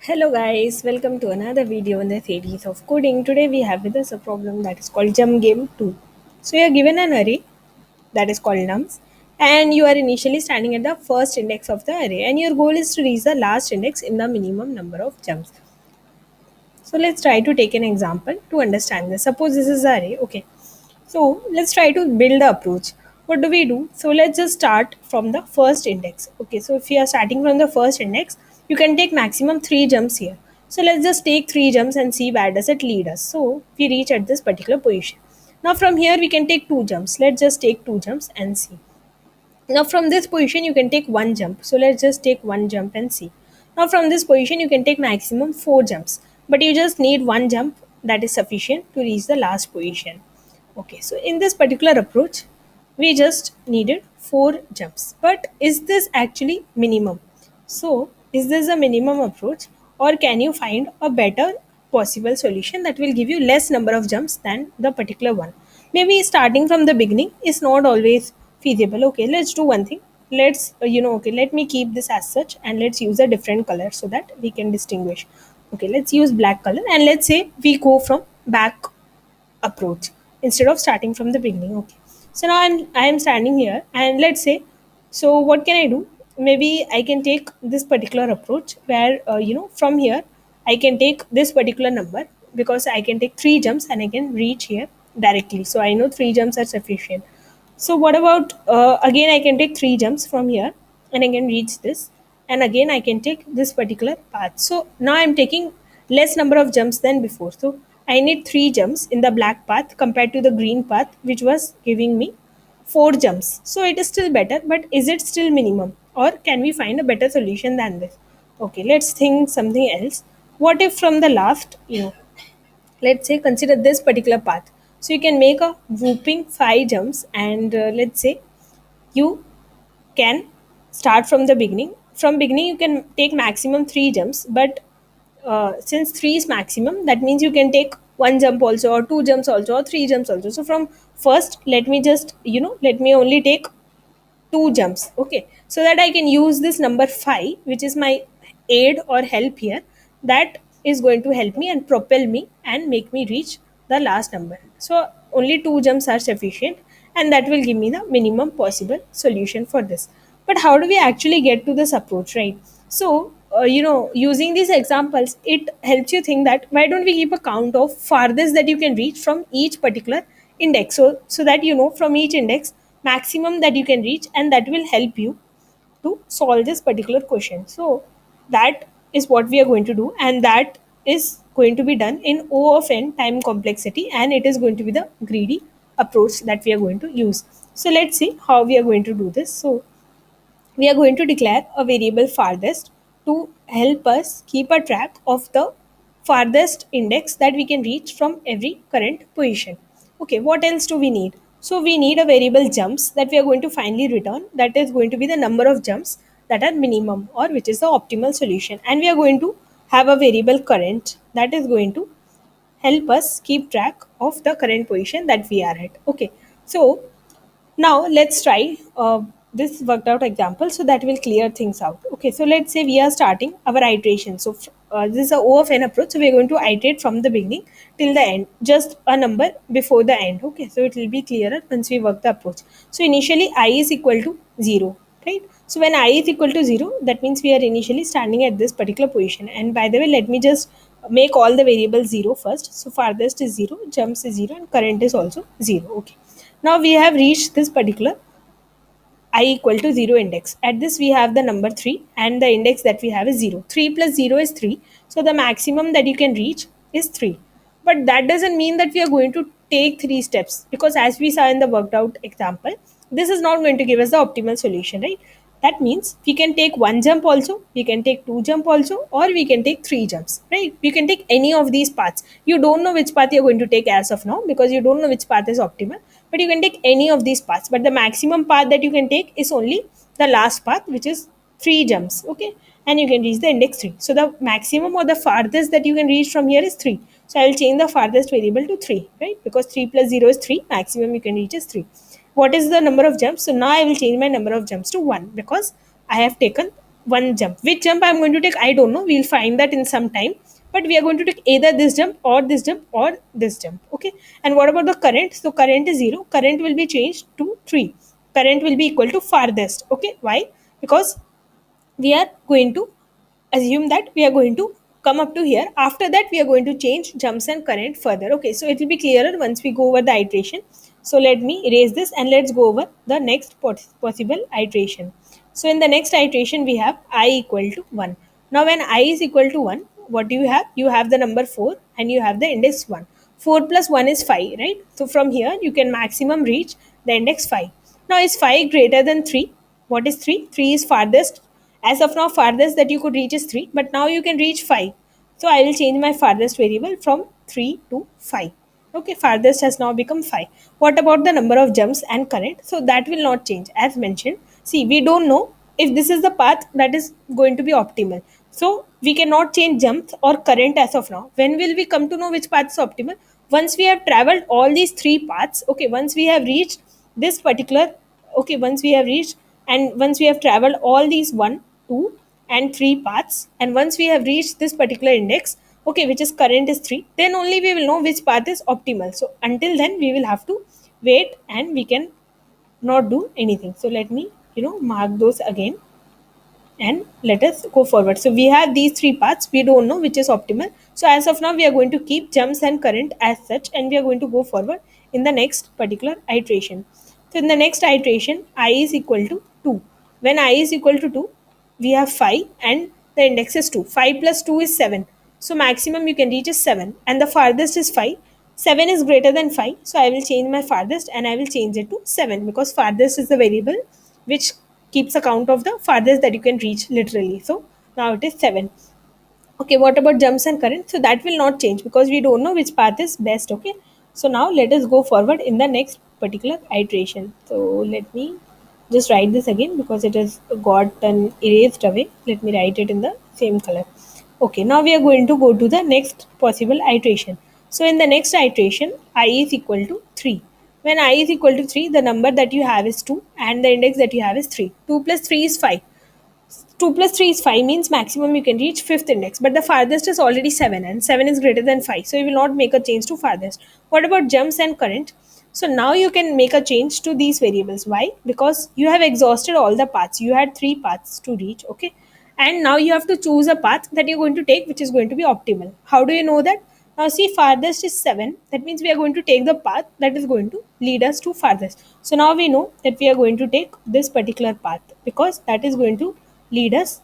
Hello guys, welcome to another video in the series of coding. Today we have with us a problem that is called Jump Game 2. So you are given an array that is called nums and you are initially standing at the first index of the array and your goal is to reach the last index in the minimum number of jumps. So let's try to take an example to understand this. Suppose this is the array, okay. So let's try to build the approach. What do we do? So let's just start from the first index. Okay, so if you are starting from the first index, you can take maximum 3 jumps here. So let's just take 3 jumps and see where does it lead us. So we reach at this particular position. Now from here we can take 2 jumps. Let's just take 2 jumps and see. Now from this position you can take one jump. So let's just take one jump and see. Now from this position you can take maximum 4 jumps. But you just need one jump that is sufficient to reach the last position. Okay, so in this particular approach, we just needed 4 jumps. But is this actually minimum? So is this a minimum approach or can you find a better possible solution that will give you less number of jumps than the particular one? Maybe starting from the beginning is not always feasible. Okay, let's do one thing. Let's okay, let me keep this as such and let's use a different color so that we can distinguish. Okay, let's use black color and let's say we go from back approach instead of starting from the beginning. Okay, so now I am standing here and let's say, so what can I do? Maybe I can take this particular approach where from here I can take this particular number because I can take 3 jumps and I can reach here directly. So I know 3 jumps are sufficient. So what about again I can take 3 jumps from here and I can reach this, and again I can take this particular path. So now I'm taking less number of jumps than before. So I need 3 jumps in the black path compared to the green path which was giving me 4 jumps. So it is still better, but is it still minimum or can we find a better solution than this? Okay, let's think something else. What if from the last, let's say consider this particular path. So you can make a whooping 5 jumps and let's say you can start from the beginning. From beginning you can take maximum 3 jumps, but since 3 is maximum, that means you can take one jump also or 2 jumps also or 3 jumps also. So from first, let me just let me only take 2 jumps, okay, so that I can use this number 5, which is my aid or help here. That is going to help me and propel me and make me reach the last number. So only 2 jumps are sufficient, and that will give me the minimum possible solution for this. But how do we actually get to this approach, right? So using these examples, it helps you think that why don't we keep a count of farthest that you can reach from each particular index, so that from each index maximum that you can reach, and that will help you to solve this particular question. So that is what we are going to do, and that is going to be done in O of n time complexity, and it is going to be the greedy approach that we are going to use. So let's see how we are going to do this. So we are going to declare a variable farthest to help us keep a track of the farthest index that we can reach from every current position. Okay, what else do we need? So we need a variable jumps that we are going to finally return, that is going to be the number of jumps that are minimum or which is the optimal solution, and we are going to have a variable current that is going to help us keep track of the current position that we are at. Okay, so now let's try this worked out example so that will clear things out. Okay, so let's say we are starting our iteration. So this is a O of n approach. So we're going to iterate from the beginning till the end, just a number before the end. Okay, so it will be clearer once we work the approach. So initially I is equal to 0, right? So when I is equal to 0, that means we are initially standing at this particular position. And by the way, let me just make all the variables 0 first. So farthest is 0, jumps is 0, and current is also 0. Okay, now we have reached this particular I equal to 0 index. At this we have the number 3 and the index that we have is 0. 3 plus 0 is 3. So the maximum that you can reach is 3. But that doesn't mean that we are going to take 3 steps, because as we saw in the worked out example, this is not going to give us the optimal solution, right? That means we can take one jump also, we can take 2 jump also, or we can take 3 jumps, right? We can take any of these paths. You don't know which path you're going to take as of now because you don't know which path is optimal, but you can take any of these paths. But the maximum path that you can take is only the last path, which is 3 jumps, okay? And you can reach the index 3. So the maximum or the farthest that you can reach from here is 3. So I will change the farthest variable to 3, right? Because 3 plus 0 is 3, maximum you can reach is 3. What is the number of jumps? So now I will change my number of jumps to 1 because I have taken one jump. Which jump I'm going to take, I don't know. We'll find that in some time. But we are going to take either this jump or this jump or this jump. Okay. And what about the current? So current is 0. Current will be changed to 3. Current will be equal to farthest. Okay. Why? Because we are going to assume that we are going to come up to here. After that, we are going to change jumps and current further. Okay, so it will be clearer once we go over the iteration. So let me erase this and let's go over the next possible iteration. So in the next iteration, we have I equal to 1. Now when I is equal to 1, what do you have? You have the number 4 and you have the index 1. 4 plus 1 is 5, right? So from here, you can maximum reach the index 5. Now is 5 greater than 3? What is 3? 3 is farthest. As of now, farthest that you could reach is 3, but now you can reach 5. So I will change my farthest variable from 3 to 5. Okay, farthest has now become 5. What about the number of jumps and current? So that will not change. As mentioned, see, we don't know if this is the path that is going to be optimal. So we cannot change jumps or current as of now. When will we come to know which path is optimal? Once we have traveled all these three paths, okay, once we have reached this particular, okay, once we have reached and once we have traveled all these 1, 2 and 3 paths, and once we have reached this particular index, okay, which is current is 3, then only we will know which path is optimal. So until then we will have to wait and we can not do anything. So let me mark those again and let us go forward. So we have these three paths, we don't know which is optimal. So as of now, we are going to keep jumps and current as such, and we are going to go forward in the next particular iteration. So in the next iteration, I is equal to 2. When I is equal to 2, we have 5 and the index is 2. 5 plus 2 is 7. So maximum you can reach is 7 and the farthest is 5. 7 is greater than 5. So I will change my farthest and I will change it to 7 because farthest is the variable which keeps account of the farthest that you can reach literally. So now it is 7. Okay, what about jumps and current? So that will not change because we don't know which path is best. Okay, so now let us go forward in the next particular iteration. So let me just write this again because it has gotten erased away. Let me write it in the same color. Okay, now we are going to go to the next possible iteration. So in the next iteration, I is equal to 3. When I is equal to 3, the number that you have is 2 and the index that you have is 3. 2 plus 3 is 5. 2 plus 3 is 5 means maximum you can reach fifth index, but the farthest is already 7 and 7 is greater than 5, so you will not make a change to farthest. What about jumps and current? So now you can make a change to these variables. Why? Because you have exhausted all the paths. You had 3 paths to reach. Okay, and now you have to choose a path that you're going to take which is going to be optimal. How do you know that? Now see, farthest is 7. That means we are going to take the path that is going to lead us to farthest. So now we know that we are going to take this particular path because that is going to lead us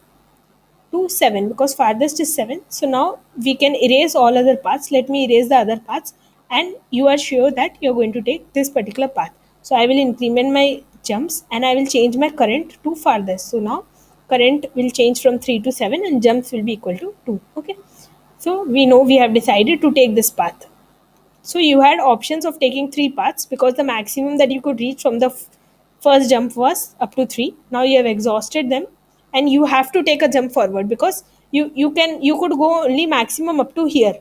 to 7 because farthest is 7. So now we can erase all other paths. Let me erase the other paths and you are sure that you're going to take this particular path. So I will increment my jumps and I will change my current to farthest. So now current will change from 3 to 7 and jumps will be equal to 2. Okay. So we know we have decided to take this path. So you had options of taking 3 paths because the maximum that you could reach from the first jump was up to 3. Now you have exhausted them and you have to take a jump forward because you could go only maximum up to here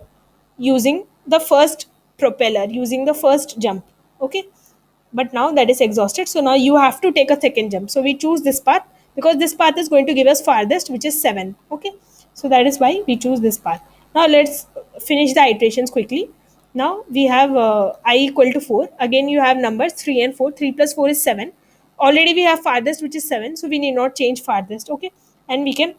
using the first propeller, using the first jump. Okay, but now that is exhausted, so now you have to take a second jump. So we choose this path because this path is going to give us farthest, which is 7. Okay, so that is why we choose this path. Now let's finish the iterations quickly. Now we have I equal to 4. Again you have numbers 3 and 4. 3 plus 4 is 7. Already we have farthest, which is 7, so we need not change farthest. Okay, and we can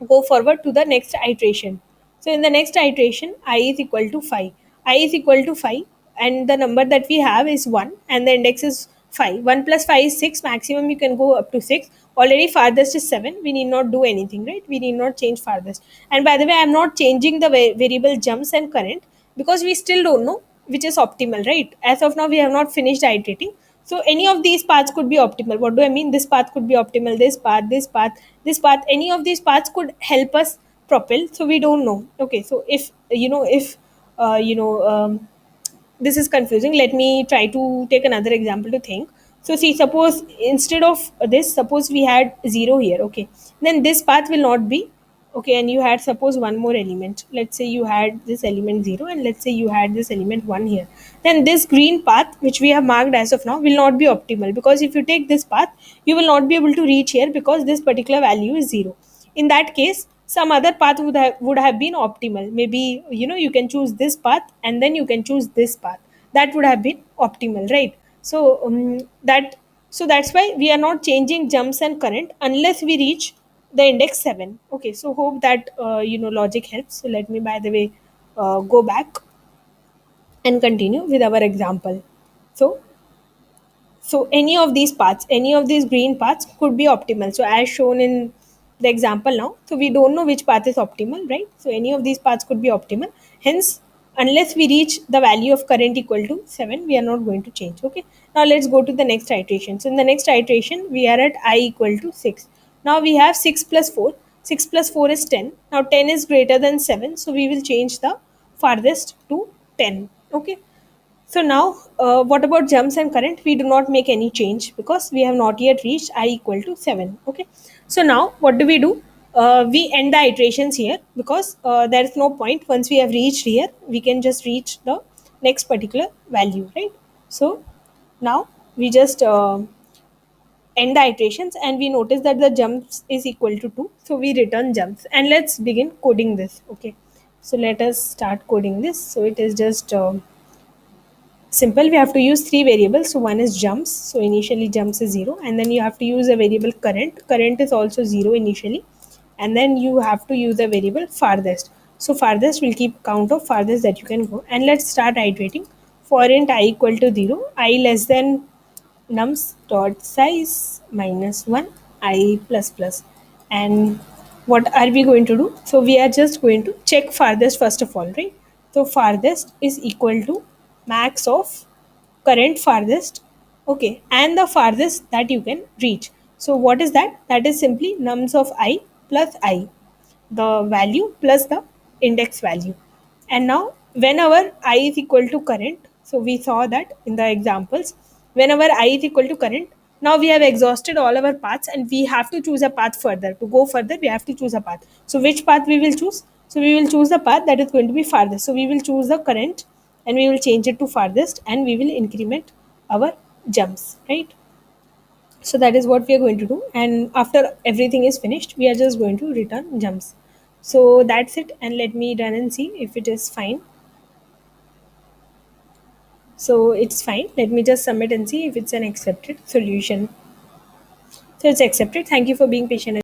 go forward to the next iteration. So in the next iteration, I is equal to 5. I is equal to 5 and the number that we have is 1 and the index is 5. 1 plus 5 is 6. Maximum you can go up to 6. Already farthest is 7. We need not do anything, right? We need not change farthest. And by the way, I am not changing the variable jumps and current because we still don't know which is optimal, right? As of now, we have not finished iterating. So any of these paths could be optimal. What do I mean? This path could be optimal, this path, this path, this path. Any of these paths could help us propel. So we don't know. Okay, so if uh, you know this is confusing, let me try to take another example to think. So see, suppose instead of this, suppose we had 0 here. Okay, then this path will not be. Okay, and you had suppose one more element. Let's say you had this element 0 and let's say you had this element 1 here. Then this green path which we have marked as of now will not be optimal because if you take this path, you will not be able to reach here because this particular value is 0. In that case, some other path would have been optimal. Maybe you can choose this path and then you can choose this path. That would have been optimal, right? So that's why we are not changing jumps and current unless we reach the index 7. Okay, so hope that logic helps. So let me, by the way, go back and continue with our example. So so any of these paths, any of these green paths could be optimal. So as shown in the example now, so we don't know which path is optimal, right? So any of these paths could be optimal. Hence, unless we reach the value of current equal to 7, we are not going to change. Okay. Now let's go to the next iteration. So in the next iteration, we are at I equal to 6. Now we have 6 plus 4. 6 plus 4 is 10. Now 10 is greater than 7. So we will change the farthest to 10. Okay. So now, what about jumps and current? We do not make any change because we have not yet reached I equal to 7. Okay. So now, what do? We end the iterations here because there is no point. Once we have reached here, we can just reach the next particular value, right? So now we just end the iterations and we notice that the jumps is equal to 2. So we return jumps and let's begin coding this. Okay. So let us start coding this. So it is just simple. We have to use three variables. So one is jumps. So initially jumps is 0, and then you have to use a variable current is also 0 initially, and then you have to use a variable farthest. So farthest will keep count of farthest that you can go. And let's start iterating. For int I equal to 0, I less than nums dot size minus 1 I plus plus. And what are we going to do? So we are just going to check farthest first of all, right? So farthest is equal to max of current farthest, okay, and the farthest that you can reach. So what is that? That is simply nums of I plus I, the value plus the index value. And now whenever I is equal to current, so we saw that in the examples, whenever I is equal to current, now we have exhausted all our paths and we have to choose a path further. To go further, we have to choose a path. So which path we will choose? So we will choose the path that is going to be farthest. So we will choose the current and we will change it to farthest and we will increment our jumps, right? So that is what we are going to do. And after everything is finished, we are just going to return jumps. So that's it. And let me run and see if it is fine. So it's fine. Let me just submit and see if it's an accepted solution. So it's accepted. Thank you for being patient.